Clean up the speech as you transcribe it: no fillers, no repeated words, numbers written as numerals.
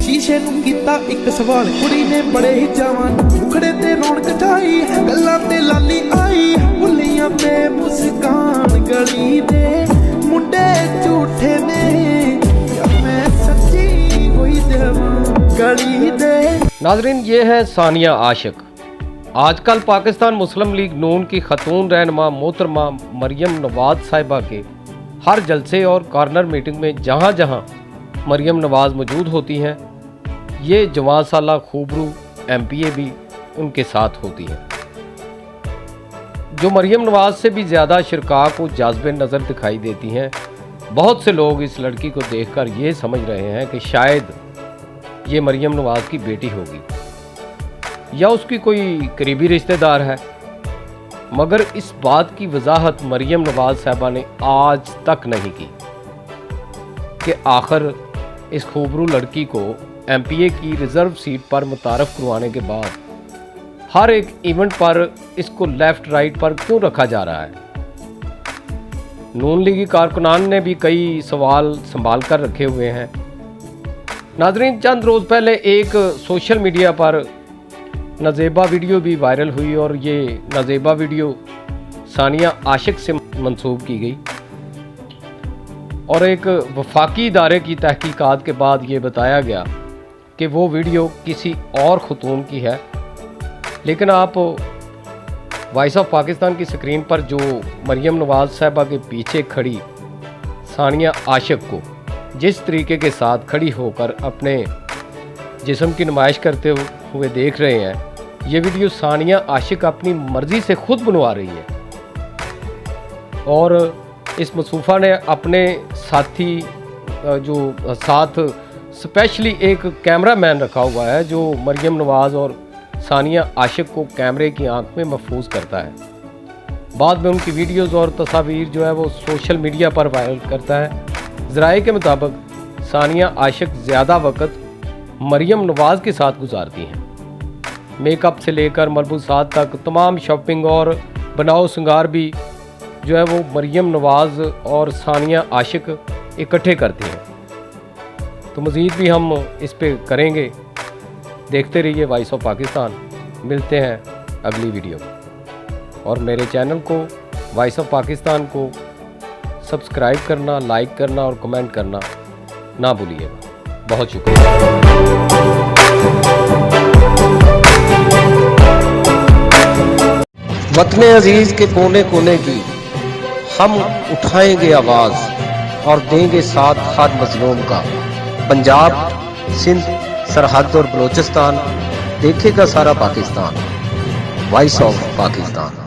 शीशे नूं कीता एक सवाल, कुड़ी ने बड़े ही जवान मुखड़े ते रौनक छाई, गल्लां ते लाली आई, बुलियां पे मुस्कान गली दे मुंडे झूठे ने, या मैं सच्ची हुई देवां गली दे। नाजरीन, ये है सानिया आशिक। आजकल पाकिस्तान मुस्लिम लीग नून की खतून रहनुमा मोहतरमा मरियम नवाज साहिबा के हर जलसे और कॉर्नर मीटिंग में जहाँ जहाँ मरियम नवाज मौजूद होती हैं, ये जवान साला खूबरू MPA भी उनके साथ होती हैं, जो मरियम नवाज से भी ज़्यादा शिरका को जाज़बे नज़र दिखाई देती हैं। बहुत से लोग इस लड़की को देखकर ये समझ रहे हैं कि शायद ये मरियम नवाज की बेटी होगी या उसकी कोई करीबी रिश्तेदार है, मगर इस बात की वजाहत मरियम नवाज साहिबा ने आज तक नहीं की कि आखिर इस खूबरू लड़की को MPA की रिज़र्व सीट पर मुतारफ़ करवाने के बाद हर एक इवेंट पर इसको लेफ़्ट राइट पर क्यों रखा जा रहा है। नून लीगी कारकुनान ने भी कई सवाल संभाल कर रखे हुए हैं। नाजरीन, चंद रोज़ पहले एक सोशल मीडिया पर नाजेबा वीडियो भी वायरल हुई और ये नाजेबा वीडियो सानिया आशिक से मंसूब की गई और एक वफाकी इदारे की तहकीकात के बाद ये बताया गया कि वो वीडियो किसी और खतून की है। लेकिन आप वॉइस ऑफ पाकिस्तान की स्क्रीन पर जो मरियम नवाज साहिबा के पीछे खड़ी सानिया आशिक को जिस तरीके के साथ खड़ी होकर अपने जिस्म की नुमाइश करते हुए देख रहे हैं, ये वीडियो सानिया आशिक अपनी मर्ज़ी से खुद बनवा रही है और इस मसूफ़ा ने अपने साथी जो साथ स्पेशली एक कैमरा मैन रखा हुआ है जो मरियम नवाज़ और सानिया आशिक को कैमरे की आंख में महफूज करता है। बाद में उनकी वीडियोस और तस्वीर जो है वो सोशल मीडिया पर वायरल करता है। ज़राए के मुताबिक सानिया आशिक ज़्यादा वक्त मरियम नवाज़ के साथ गुजारती हैं। मेकअप से लेकर मलबूसात तक तमाम शॉपिंग और बनाओ श्रृंगार भी जो है वो मरियम नवाज़ और सानिया आशिक इकट्ठे करती हैं। तो मज़ीद भी हम इस पे करेंगे। देखते रहिए वॉइस ऑफ पाकिस्तान। मिलते हैं अगली वीडियो में और मेरे चैनल को वॉइस ऑफ पाकिस्तान को सब्सक्राइब करना, लाइक करना और कमेंट करना ना भूलिएगा। बहुत शुक्रिया। वतन अजीज के कोने कोने की हम उठाएंगे आवाज़ और देंगे साथ हर मजलूम का। पंजाब, सिंध, सरहद और बलोचिस्तान देखेगा सारा पाकिस्तान। Voice of Pakistan.